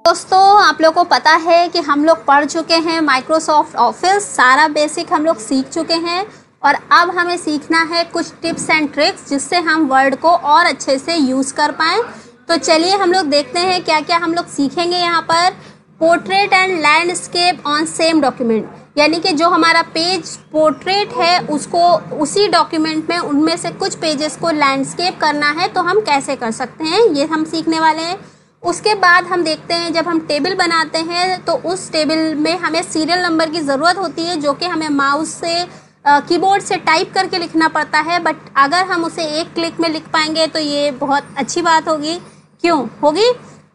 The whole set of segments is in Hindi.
दोस्तों, आप लोगों को पता है कि हम लोग पढ़ चुके हैं माइक्रोसॉफ्ट ऑफिस, सारा बेसिक हम लोग सीख चुके हैं और अब हमें सीखना है कुछ टिप्स एंड ट्रिक्स जिससे हम वर्ड को और अच्छे से यूज़ कर पाएँ। तो चलिए हम लोग देखते हैं क्या क्या हम लोग सीखेंगे यहाँ पर। Portrait and landscape on same document, यानी कि जो हमारा पेज पोर्ट्रेट है उसको उसी डॉक्यूमेंट में उनमें से कुछ पेजेस को लैंडस्केप करना है तो हम कैसे कर सकते हैं, ये हम सीखने वाले हैं। उसके बाद हम देखते हैं जब हम टेबल बनाते हैं तो उस टेबल में हमें सीरियल नंबर की ज़रूरत होती है जो कि हमें माउस से कीबोर्ड से टाइप करके लिखना पड़ता है, बट अगर हम उसे एक क्लिक में लिख पाएंगे तो ये बहुत अच्छी बात होगी। क्यों होगी?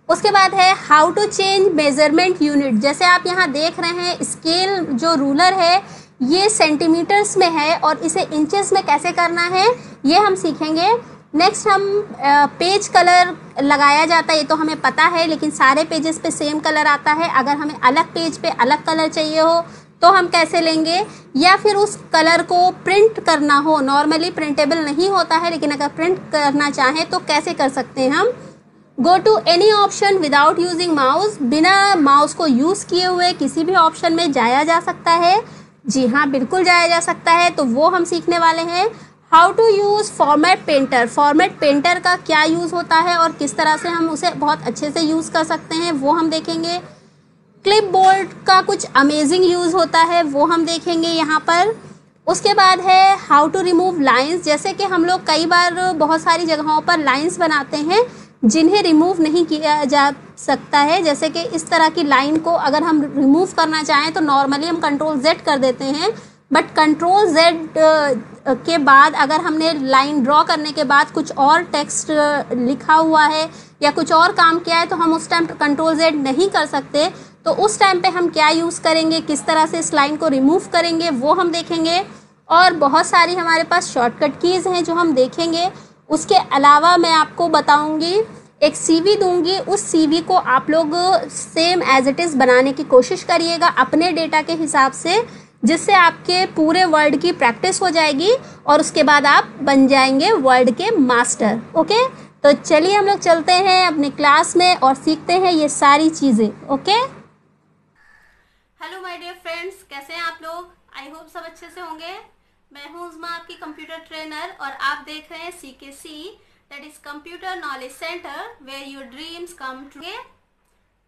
उसके बाद है how to change measurement unit. जैसे आप यहाँ देख रहे हैं स्केल जो रूलर है ये सेंटीमीटर्स में है और इसे इंचेस में कैसे करना है ये हम सीखेंगे। नेक्स्ट हम पेज कलर लगाया जाता है, ये तो हमें पता है, लेकिन सारे पेजेस पे सेम कलर आता है। अगर हमें अलग पेज पे अलग कलर चाहिए हो तो हम कैसे लेंगे, या फिर उस कलर को प्रिंट करना हो, नॉर्मली प्रिंटेबल नहीं होता है लेकिन अगर प्रिंट करना चाहें तो कैसे कर सकते हैं हम। Go to any option without using mouse, बिना माउस को यूज़ किए हुए किसी भी ऑप्शन में जाया जा सकता है। जी हाँ, बिल्कुल जाया जा सकता है, तो वो हम सीखने वाले हैं। How to use format painter, format painter का क्या यूज़ होता है और किस तरह से हम उसे बहुत अच्छे से यूज़ कर सकते हैं वो हम देखेंगे। क्लिपबोर्ड का कुछ अमेजिंग यूज़ होता है वो हम देखेंगे यहाँ पर। उसके बाद है हाउ टू रिमूव लाइंस, जैसे कि हम लोग कई बार बहुत सारी जगहों पर लाइंस बनाते हैं जिन्हें रिमूव नहीं किया जा सकता है। जैसे कि इस तरह की लाइन को अगर हम रिमूव करना चाहें तो नॉर्मली हम कंट्रोल Z कर देते हैं, बट कंट्रोल Z के बाद अगर हमने लाइन ड्रॉ करने के बाद कुछ और टेक्स्ट लिखा हुआ है या कुछ और काम किया है तो हम उस टाइम कंट्रोल Z नहीं कर सकते। तो उस टाइम पे हम क्या यूज़ करेंगे, किस तरह से इस लाइन को रिमूव करेंगे वो हम देखेंगे। और बहुत सारी हमारे पास शॉर्टकट कीज़ हैं जो हम देखेंगे। उसके अलावा मैं आपको बताऊंगी, एक CV दूंगी, उस CV को आप लोग सेम एज इट इज़ बनाने की कोशिश करिएगा अपने डेटा के हिसाब से, जिससे आपके पूरे वर्ड की प्रैक्टिस हो जाएगी और उसके बाद आप बन जाएंगे वर्ड के मास्टर। ओके, तो चलिए हम लोग चलते हैं अपनी क्लास में और सीखते हैं ये सारी चीज़ें। Okay, hello my dear friends, कैसे हैं आप लोग? आई होप सब अच्छे से होंगे। मैं हूं उज़मा, आपकी कंप्यूटर ट्रेनर, और आप देख रहे हैं CKC, that is computer knowledge centre where your dreams come true.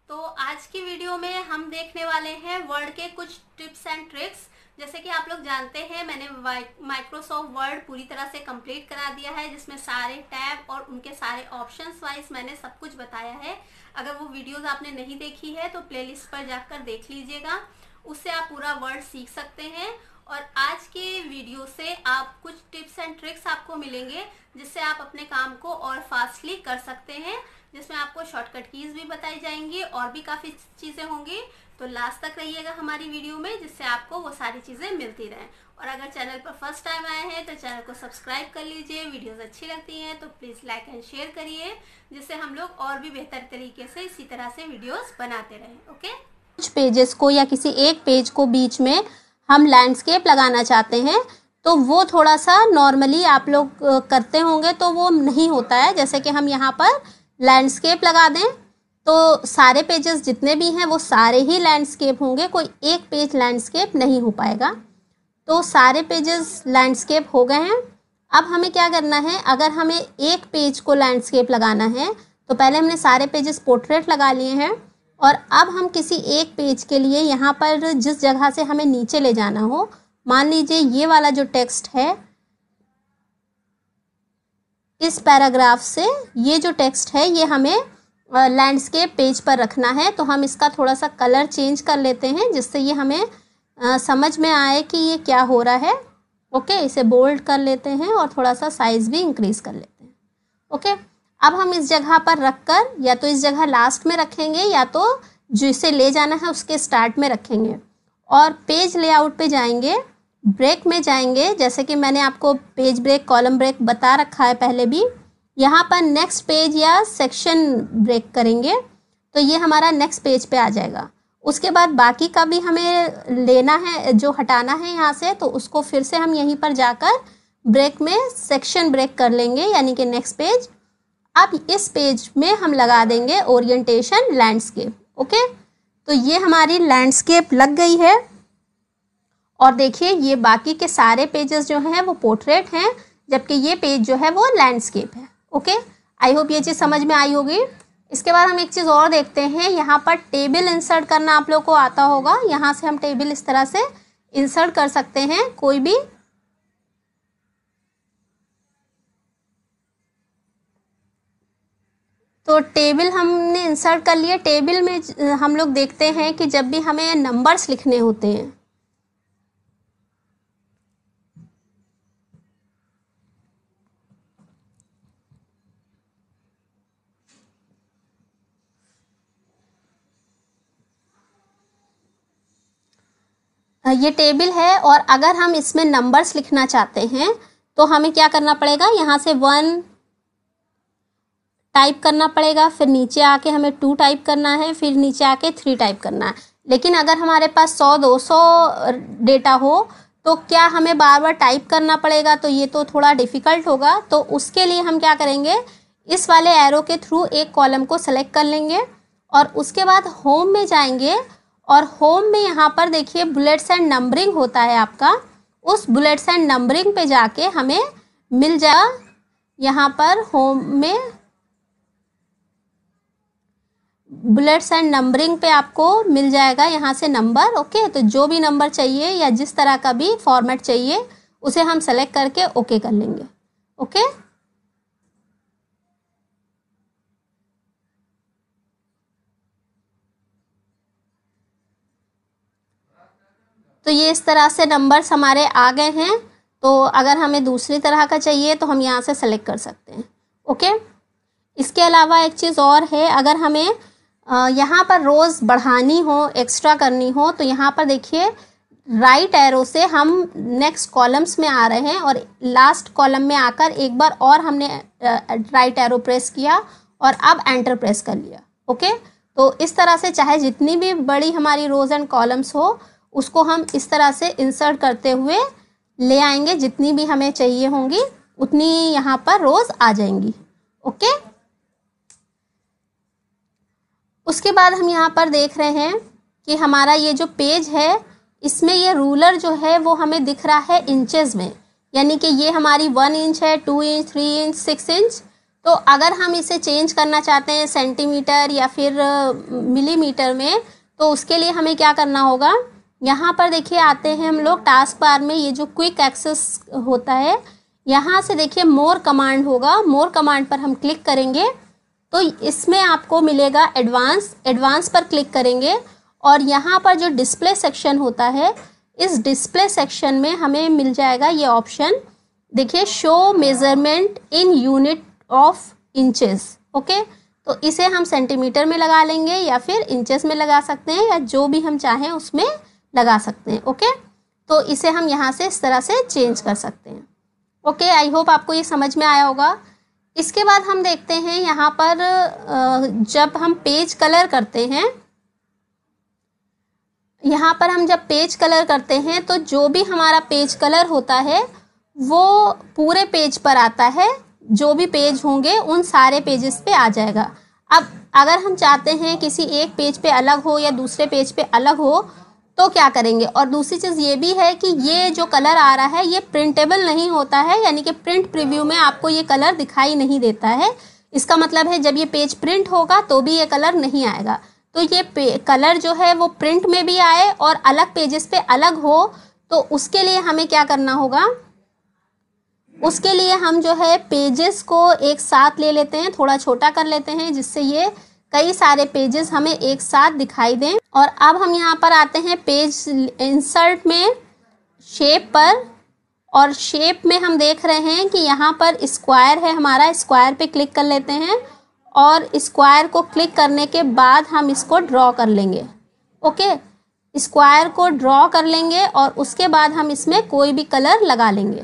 तो आज की वीडियो में हम देखने वाले हैं वर्ड के कुछ टिप्स एंड ट्रिक्स। जैसे कि आप लोग जानते हैं मैंने माइक्रोसॉफ्ट वर्ड पूरी तरह से कंप्लीट करा दिया है, जिसमें सारे टैब और उनके सारे ऑप्शंस वाइज मैंने सब कुछ बताया है। अगर वो वीडियोस आपने नहीं देखी है तो प्लेलिस्ट पर जाकर देख लीजिएगा, उससे आप पूरा वर्ड सीख सकते हैं। और आज के वीडियो से आप कुछ टिप्स एंड ट्रिक्स आपको मिलेंगे जिससे आप अपने काम को और फास्टली कर सकते हैं, जिसमें आपको शॉर्टकट कीज भी बताई जाएंगी और भी काफ़ी चीज़ें होंगी। तो लास्ट तक रहिएगा हमारी वीडियो में, जिससे आपको वो सारी चीज़ें मिलती रहें। और अगर चैनल पर फर्स्ट टाइम आए हैं तो चैनल को सब्सक्राइब कर लीजिए। वीडियोस अच्छी लगती हैं तो प्लीज़ लाइक एंड शेयर करिए, जिससे हम लोग और भी बेहतर तरीके से इसी तरह से वीडियोस बनाते रहें। ओके, कुछ पेजेस को या किसी एक पेज को बीच में हम लैंडस्केप लगाना चाहते हैं तो वो थोड़ा सा नॉर्मली आप लोग करते होंगे तो वो नहीं होता है। जैसे कि हम यहाँ पर लैंडस्केप लगा दें तो सारे पेजेस जितने भी हैं वो सारे ही लैंडस्केप होंगे, कोई एक पेज लैंडस्केप नहीं हो पाएगा। तो सारे पेजेस लैंडस्केप हो गए हैं। अब हमें क्या करना है, अगर हमें एक पेज को लैंडस्केप लगाना है तो पहले हमने सारे पेजेस पोर्ट्रेट लगा लिए हैं और अब हम किसी एक पेज के लिए यहाँ पर जिस जगह से हमें नीचे ले जाना हो, मान लीजिए ये वाला जो टेक्स्ट है, इस पैराग्राफ से ये जो टेक्स्ट है ये हमें लैंडस्केप पेज पर रखना है। तो हम इसका थोड़ा सा कलर चेंज कर लेते हैं जिससे ये हमें समझ में आए कि ये क्या हो रहा है। ओके, इसे बोल्ड कर लेते हैं और थोड़ा सा साइज़ भी इंक्रीज़ कर लेते हैं। ओके, अब हम इस जगह पर रखकर या तो इस जगह लास्ट में रखेंगे या तो जिसे ले जाना है उसके स्टार्ट में रखेंगे और पेज लेआउट पे जाएंगे, ब्रेक में जाएंगे। जैसे कि मैंने आपको पेज ब्रेक, कॉलम ब्रेक बता रखा है पहले भी। यहाँ पर नेक्स्ट पेज या सेक्शन ब्रेक करेंगे तो ये हमारा नेक्स्ट पेज पे आ जाएगा। उसके बाद बाकी का भी हमें लेना है, जो हटाना है यहाँ से, तो उसको फिर से हम यहीं पर जाकर ब्रेक में सेक्शन ब्रेक कर लेंगे, यानी कि नेक्स्ट पेज। अब इस पेज में हम लगा देंगे ओरिएंटेशन लैंडस्केप। ओके, तो ये हमारी लैंडस्केप लग गई है। और देखिए ये बाकी के सारे पेजेस जो हैं वो पोर्ट्रेट हैं, जबकि ये पेज जो है वो लैंडस्केप है। ओके, आई होप ये चीज़ समझ में आई होगी। इसके बाद हम एक चीज़ और देखते हैं, यहाँ पर टेबल इंसर्ट करना आप लोग को आता होगा। यहाँ से हम टेबल इस तरह से इंसर्ट कर सकते हैं कोई भी। तो टेबल हमने इंसर्ट कर लिया। टेबल में हम लोग देखते हैं कि जब भी हमें नंबर्स लिखने होते हैं, ये टेबल है और अगर हम इसमें नंबर्स लिखना चाहते हैं तो हमें क्या करना पड़ेगा, यहाँ से 1 टाइप करना पड़ेगा, फिर नीचे आके हमें 2 टाइप करना है, फिर नीचे आके 3 टाइप करना है। लेकिन अगर हमारे पास 100-200 डेटा हो तो क्या हमें बार बार टाइप करना पड़ेगा, तो ये तो थोड़ा डिफ़िकल्ट होगा। तो उसके लिए हम क्या करेंगे, इस वाले एरो के थ्रू एक कॉलम को सेलेक्ट कर लेंगे और उसके बाद होम में जाएंगे और होम में यहाँ पर देखिए बुलेट्स एंड नंबरिंग होता है आपका। उस बुलेट्स एंड नंबरिंग पे जाके हमें मिल जाएगा, यहाँ पर होम में बुलेट्स एंड नंबरिंग पे आपको मिल जाएगा यहाँ से नंबर। ओके, तो जो भी नंबर चाहिए या जिस तरह का भी फॉर्मेट चाहिए उसे हम सेलेक्ट करके ओके कर लेंगे। ओके, तो ये इस तरह से नंबर्स हमारे आ गए हैं। तो अगर हमें दूसरी तरह का चाहिए तो हम यहाँ से सेलेक्ट कर सकते हैं। ओके, इसके अलावा एक चीज़ और है, अगर हमें यहाँ पर रोज़ बढ़ानी हो, एक्स्ट्रा करनी हो, तो यहाँ पर देखिए राइट एरो से हम नेक्स्ट कॉलम्स में आ रहे हैं और लास्ट कॉलम में आकर एक बार और हमने राइट एरो प्रेस किया और अब एंटर प्रेस कर लिया। ओके, तो इस तरह से चाहे जितनी भी बड़ी हमारी रोज़ एंड कॉलम्स हो उसको हम इस तरह से इंसर्ट करते हुए ले आएंगे, जितनी भी हमें चाहिए होंगी उतनी यहाँ पर रोज़ आ जाएंगी। ओके, उसके बाद हम यहाँ पर देख रहे हैं कि हमारा ये जो पेज है इसमें ये रूलर जो है वो हमें दिख रहा है इंचेस में, यानी कि ये हमारी 1 इंच है, 2 इंच, 3 इंच, 6 इंच। तो अगर हम इसे चेंज करना चाहते हैं सेंटीमीटर या फिर मिलीमीटर में, तो उसके लिए हमें क्या करना होगा, यहाँ पर देखिए आते हैं हम लोग टास्क बार में, ये जो क्विक एक्सेस होता है यहाँ से देखिए मोर कमांड होगा। मोर कमांड पर हम क्लिक करेंगे तो इसमें आपको मिलेगा एडवांस पर क्लिक करेंगे और यहाँ पर जो डिस्प्ले सेक्शन होता है, इस डिस्प्ले सेक्शन में हमें मिल जाएगा ये ऑप्शन, देखिए show measurement in unit of inches. Okay, तो इसे हम सेंटीमीटर में लगा लेंगे या फिर इंचेस में लगा सकते हैं या जो भी हम चाहें उसमें लगा सकते हैं। ओके, तो इसे हम यहाँ से इस तरह से चेंज कर सकते हैं। ओके, आई होप आपको ये समझ में आया होगा। इसके बाद हम देखते हैं यहाँ पर जब हम पेज कलर करते हैं, यहाँ पर हम जब पेज कलर करते हैं तो जो भी हमारा पेज कलर होता है वो पूरे पेज पर आता है, जो भी पेज होंगे उन सारे पेजेस पे आ जाएगा। अब अगर हम चाहते हैं किसी एक पेज पे अलग हो या दूसरे पेज पे अलग हो तो क्या करेंगे, और दूसरी चीज़ ये भी है कि ये जो कलर आ रहा है ये प्रिंटेबल नहीं होता है, यानी कि प्रिंट प्रीव्यू में आपको ये कलर दिखाई नहीं देता है। इसका मतलब है जब ये पेज प्रिंट होगा तो भी ये कलर नहीं आएगा। तो ये कलर जो है वो प्रिंट में भी आए और अलग पेजेस पे अलग हो, तो उसके लिए हमें क्या करना होगा, उसके लिए हम जो है पेजेस को एक साथ ले लेते हैं, थोड़ा छोटा कर लेते हैं जिससे ये कई सारे पेजेस हमें एक साथ दिखाई दें। और अब हम यहाँ पर आते हैं पेज इंसर्ट में शेप पर, और शेप में हम देख रहे हैं कि यहाँ पर स्क्वायर है हमारा, स्क्वायर पे क्लिक कर लेते हैं और स्क्वायर को क्लिक करने के बाद हम इसको ड्रॉ कर लेंगे। ओके, स्क्वायर को ड्रॉ कर लेंगे और उसके बाद हम इसमें कोई भी कलर लगा लेंगे।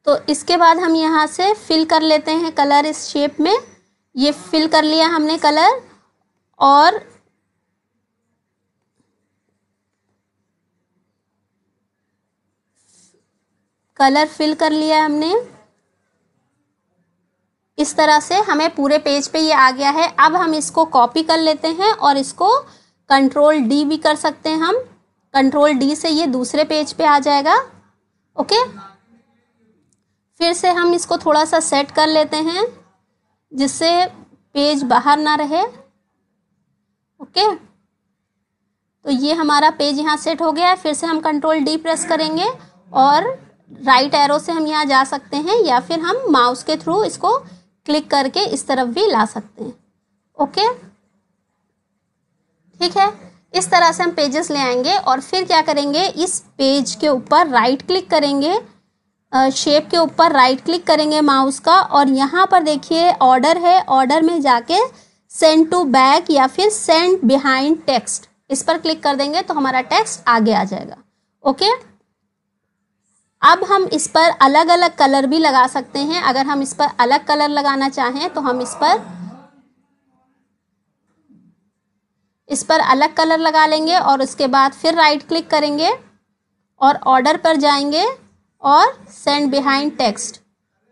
तो इसके बाद हम यहाँ से फिल कर लेते हैं कलर इस शेप में। ये फिल कर लिया हमने कलर, और कलर फिल कर लिया है हमने। इस तरह से हमें पूरे पेज पे ये आ गया है। अब हम इसको कॉपी कर लेते हैं और इसको कंट्रोल डी भी कर सकते हैं हम। कंट्रोल डी से ये दूसरे पेज पे आ जाएगा। ओके, फिर से हम इसको थोड़ा सा सेट कर लेते हैं जिससे पेज बाहर ना रहे। ओके, तो ये हमारा पेज यहाँ सेट हो गया है। फिर से हम कंट्रोल डी प्रेस करेंगे और राइट एरो से हम यहाँ जा सकते हैं या फिर हम माउस के थ्रू इसको क्लिक करके इस तरफ भी ला सकते हैं। ओके, ठीक है। इस तरह से हम पेजेस ले आएंगे और फिर क्या करेंगे, इस पेज के ऊपर राइट क्लिक करेंगे, शेप के ऊपर राइट क्लिक करेंगे माउस का और यहाँ पर देखिए ऑर्डर है, ऑर्डर में जाके सेंड टू बैक या फिर सेंड बिहाइंड टेक्स्ट, इस पर क्लिक कर देंगे तो हमारा टेक्स्ट आगे आ जाएगा। ओके, अब हम इस पर अलग अलग कलर भी लगा सकते हैं। अगर हम इस पर अलग कलर लगाना चाहें तो हम इस पर अलग कलर लगा लेंगे और उसके बाद फिर राइट क्लिक करेंगे और ऑर्डर पर जाएंगे और सेंड बिहाइंड टेक्स्ट।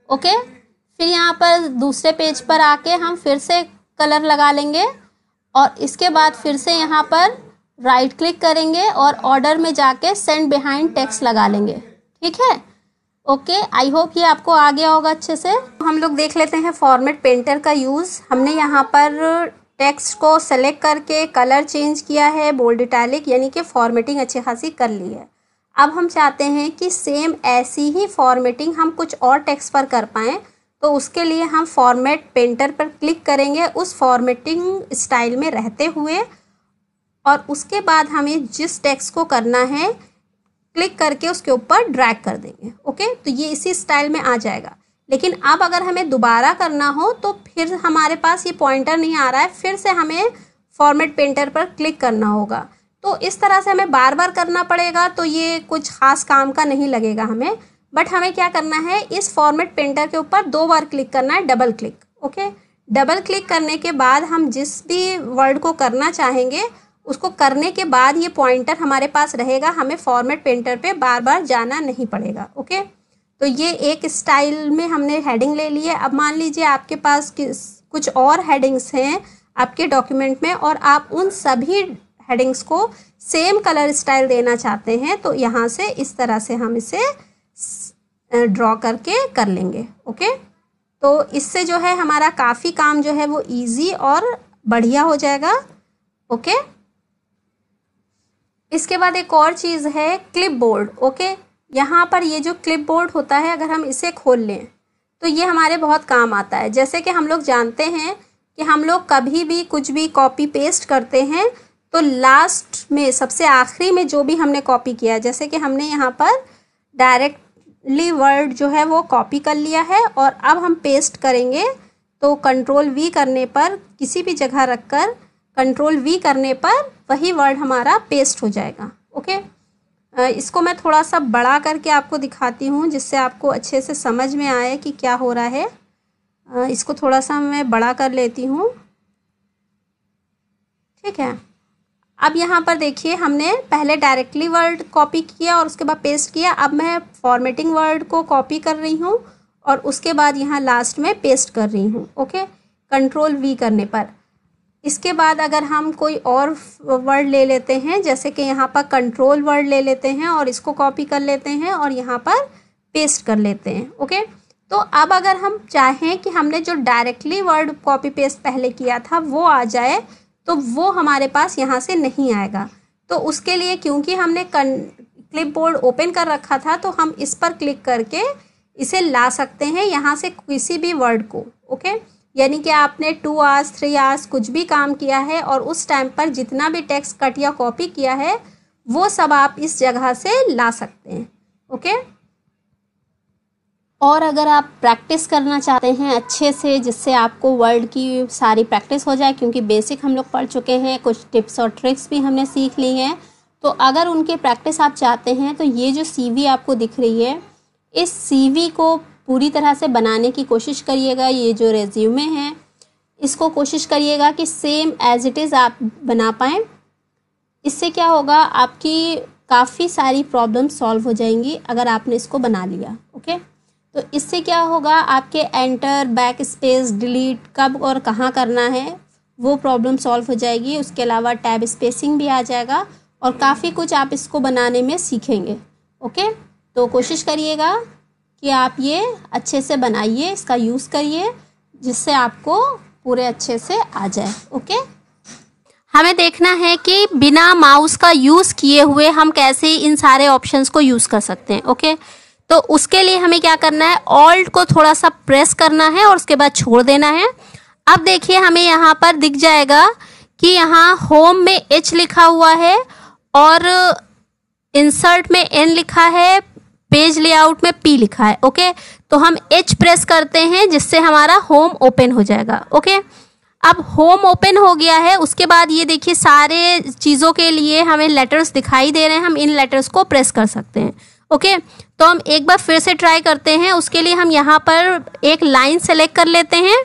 ओके, फिर यहाँ पर दूसरे पेज पर आके हम फिर से कलर लगा लेंगे और इसके बाद फिर से यहाँ पर राइट क्लिक करेंगे और ऑर्डर में जाके सेंड बिहाइंड टेक्स्ट लगा लेंगे। ठीक है। ओके, आई होप ये आपको आ गया होगा अच्छे से। हम लोग देख लेते हैं फॉर्मेट पेंटर का यूज़। हमने यहाँ पर टेक्स्ट को सेलेक्ट करके कलर चेंज किया है, बोल्ड इटैलिक, यानी कि फॉर्मेटिंग अच्छी खासी कर ली है। अब हम चाहते हैं कि सेम ऐसी ही फॉर्मेटिंग हम कुछ और टेक्स्ट पर कर पाएँ, तो उसके लिए हम फॉर्मेट पेंटर पर क्लिक करेंगे उस फॉर्मेटिंग स्टाइल में रहते हुए और उसके बाद हमें जिस टेक्स्ट को करना है क्लिक करके उसके ऊपर ड्रैग कर देंगे। ओके, तो ये इसी स्टाइल में आ जाएगा। लेकिन अब अगर हमें दोबारा करना हो तो फिर हमारे पास ये पॉइंटर नहीं आ रहा है, फिर से हमें फॉर्मेट पेंटर पर क्लिक करना होगा। तो इस तरह से हमें बार बार करना पड़ेगा, तो ये कुछ खास काम का नहीं लगेगा हमें। बट हमें क्या करना है, इस फॉर्मेट पेंटर के ऊपर 2 बार क्लिक करना है, double click. Okay, double click करने के बाद हम जिस भी वर्ड को करना चाहेंगे उसको करने के बाद ये पॉइंटर हमारे पास रहेगा, हमें फॉर्मेट पेंटर पे बार बार जाना नहीं पड़ेगा। ओके, तो ये एक स्टाइल में हमने हेडिंग ले ली है। अब मान लीजिए आपके पास कुछ और हेडिंग्स हैं आपके डॉक्यूमेंट में और आप उन सभी हेडिंग्स को सेम कलर स्टाइल देना चाहते हैं, तो यहाँ से इस तरह से हम इसे ड्रॉ करके कर लेंगे। ओके, तो इससे जो है हमारा काफ़ी काम जो है वो ईजी और बढ़िया हो जाएगा। ओके, इसके बाद एक और चीज़ है क्लिपबोर्ड। ओके, यहाँ पर ये जो क्लिपबोर्ड होता है, अगर हम इसे खोल लें तो ये हमारे बहुत काम आता है। जैसे कि हम लोग जानते हैं कि हम लोग कभी भी कुछ भी कॉपी पेस्ट करते हैं तो लास्ट में सबसे आखिरी में जो भी हमने कॉपी किया है, जैसे कि हमने यहाँ पर डायरेक्टली वर्ड जो है वो कॉपी कर लिया है और अब हम पेस्ट करेंगे तो कंट्रोल वी करने पर, किसी भी जगह रखकर कंट्रोल वी करने पर वही वर्ड हमारा पेस्ट हो जाएगा। ओके, इसको मैं थोड़ा सा बड़ा करके आपको दिखाती हूँ जिससे आपको अच्छे से समझ में आए कि क्या हो रहा है। इसको थोड़ा सा मैं बड़ा कर लेती हूँ। ठीक है, अब यहाँ पर देखिए हमने पहले डायरेक्टली वर्ड कॉपी किया और उसके बाद पेस्ट किया। अब मैं फॉर्मेटिंग वर्ड को कॉपी कर रही हूँ और उसके बाद यहाँ लास्ट में पेस्ट कर रही हूँ। ओके, कंट्रोल वी करने पर। इसके बाद अगर हम कोई और वर्ड ले लेते हैं, जैसे कि यहाँ पर कंट्रोल वर्ड ले लेते हैं और इसको कॉपी कर लेते हैं और यहाँ पर पेस्ट कर लेते हैं। ओके, तो अब अगर हम चाहें कि हमने जो डायरेक्टली वर्ड कॉपी पेस्ट पहले किया था वो आ जाए, तो वो हमारे पास यहाँ से नहीं आएगा। तो उसके लिए क्योंकि हमने क्लिपबोर्ड ओपन कर रखा था तो हम इस पर क्लिक करके इसे ला सकते हैं यहाँ से किसी भी वर्ड को। ओके, यानी कि आपने 2 आवर्स 3 आवर्स कुछ भी काम किया है और उस टाइम पर जितना भी टेक्स्ट कट या कॉपी किया है वो सब आप इस जगह से ला सकते हैं। ओके, और अगर आप प्रैक्टिस करना चाहते हैं अच्छे से, जिससे आपको वर्ड की सारी प्रैक्टिस हो जाए, क्योंकि बेसिक हम लोग पढ़ चुके हैं, कुछ टिप्स और ट्रिक्स भी हमने सीख ली हैं, तो अगर उनकी प्रैक्टिस आप चाहते हैं तो ये जो CV आपको दिख रही है, इस CV को पूरी तरह से बनाने की कोशिश करिएगा। ये जो रेज्यूमे है इसको कोशिश करिएगा कि सेम एज इट इज़ आप बना पाएँ। इससे क्या होगा, आपकी काफ़ी सारी प्रॉब्लम सॉल्व हो जाएंगी अगर आपने इसको बना लिया। ओके, तो इससे क्या होगा, आपके एंटर, बैक स्पेस, डिलीट कब और कहाँ करना है वो प्रॉब्लम सॉल्व हो जाएगी। उसके अलावा टैब स्पेसिंग भी आ जाएगा और काफ़ी कुछ आप इसको बनाने में सीखेंगे। ओके, तो कोशिश करिएगा कि आप ये अच्छे से बनाइए, इसका यूज़ करिए, जिससे आपको पूरे अच्छे से आ जाए। ओके, हमें देखना है कि बिना माउस का यूज़ किए हुए हम कैसे इन सारे ऑप्शंस को यूज़ कर सकते हैं। ओके, तो उसके लिए हमें क्या करना है, ऑल्ट को थोड़ा सा प्रेस करना है और उसके बाद छोड़ देना है। अब देखिए हमें यहाँ पर दिख जाएगा कि यहाँ होम में H लिखा हुआ है और इंसर्ट में N लिखा है, पेज लेआउट में P लिखा है। ओके, तो हम H प्रेस करते हैं जिससे हमारा होम ओपन हो जाएगा। ओके, अब होम ओपन हो गया है। उसके बाद ये देखिए सारे चीज़ों के लिए हमें लेटर्स दिखाई दे रहे हैं, हम इन लेटर्स को प्रेस कर सकते हैं। ओके, तो हम एक बार फिर से ट्राई करते हैं। उसके लिए हम यहाँ पर एक लाइन सेलेक्ट कर लेते हैं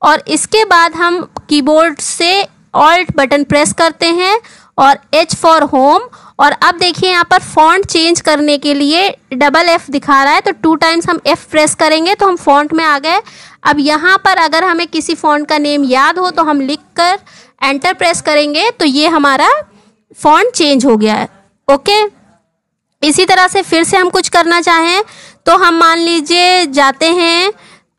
और इसके बाद हम कीबोर्ड से ऑल्ट बटन प्रेस करते हैं और H फॉर होम। और अब देखिए यहाँ पर फॉन्ट चेंज करने के लिए डबल F दिखा रहा है, तो 2 टाइम्स हम F प्रेस करेंगे तो हम फॉन्ट में आ गए। अब यहाँ पर अगर हमें किसी फॉन्ट का नेम याद हो तो हम लिख कर एंटर प्रेस करेंगे तो ये हमारा फॉन्ट चेंज हो गया है। ओके, इसी तरह से फिर से हम कुछ करना चाहें तो हम मान लीजिए जाते हैं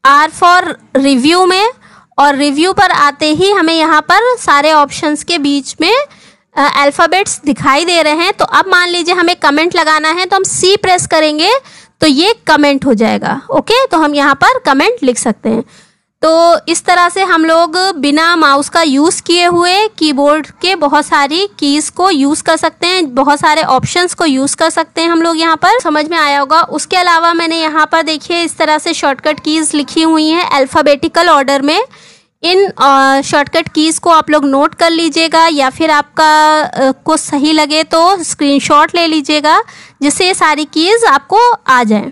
R फॉर रिव्यू में, और रिव्यू पर आते ही हमें यहाँ पर सारे ऑप्शंस के बीच में अल्फ़ाबेट्स दिखाई दे रहे हैं। तो अब मान लीजिए हमें कमेंट लगाना है तो हम C प्रेस करेंगे तो ये कमेंट हो जाएगा। ओके, तो हम यहाँ पर कमेंट लिख सकते हैं। तो इस तरह से हम लोग बिना माउस का यूज़ किए हुए कीबोर्ड के बहुत सारी कीज़ को यूज़ कर सकते हैं, बहुत सारे ऑप्शंस को यूज़ कर सकते हैं हम लोग। यहाँ पर समझ में आया होगा। उसके अलावा मैंने यहाँ पर देखिए इस तरह से शॉर्टकट कीज़ लिखी हुई हैं अल्फ़ाबेटिकल ऑर्डर में। इन शॉर्टकट कीज़ को आप लोग नोट कर लीजिएगा या फिर आपका को सही लगे तो स्क्रीनशॉट ले लीजिएगा, जिससे ये सारी कीज़ आपको आ जाएं।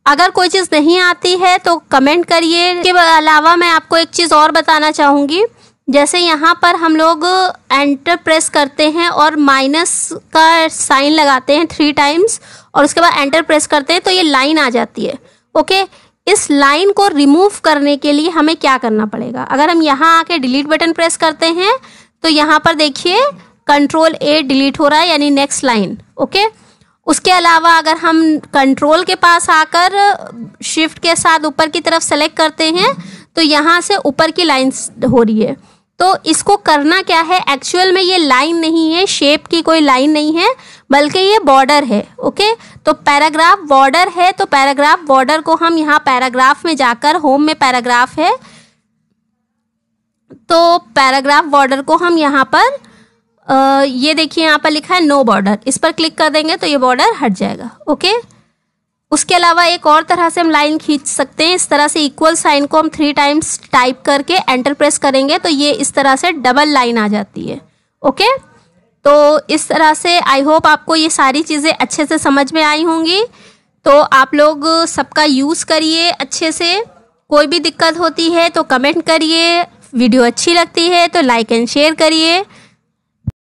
अगर कोई चीज़ नहीं आती है तो कमेंट करिए। इसके अलावा मैं आपको एक चीज़ और बताना चाहूँगी, जैसे यहाँ पर हम लोग एंटर प्रेस करते हैं और माइनस का साइन लगाते हैं 3 टाइम्स और उसके बाद एंटर प्रेस करते हैं तो ये लाइन आ जाती है। ओके, इस लाइन को रिमूव करने के लिए हमें क्या करना पड़ेगा, अगर हम यहाँ आके डिलीट बटन प्रेस करते हैं तो यहाँ पर देखिए Ctrl A डिलीट हो रहा है, यानी नेक्स्ट लाइन। ओके, उसके अलावा अगर हम कंट्रोल के पास आकर शिफ्ट के साथ ऊपर की तरफ सेलेक्ट करते हैं तो यहाँ से ऊपर की लाइन हो रही है। तो इसको करना क्या है, एक्चुअल में ये लाइन नहीं है, शेप की कोई लाइन नहीं है, बल्कि ये बॉर्डर है। ओके, तो पैराग्राफ बॉर्डर है, तो पैराग्राफ बॉर्डर को हम यहाँ पैराग्राफ में जाकर, होम में पैराग्राफ है तो पैराग्राफ बॉर्डर को हम यहाँ पर ये देखिए यहाँ पर लिखा है नो बॉर्डर, इस पर क्लिक कर देंगे तो ये बॉर्डर हट जाएगा। ओके, उसके अलावा एक और तरह से हम लाइन खींच सकते हैं। इस तरह से इक्वल साइन को हम 3 टाइम्स टाइप करके एंटर प्रेस करेंगे तो ये इस तरह से डबल लाइन आ जाती है। ओके, तो इस तरह से आई होप आपको ये सारी चीज़ें अच्छे से समझ में आई होंगी। तो आप लोग सबका यूज़ करिए अच्छे से। कोई भी दिक्कत होती है तो कमेंट करिए, वीडियो अच्छी लगती है तो लाइक एंड शेयर करिए।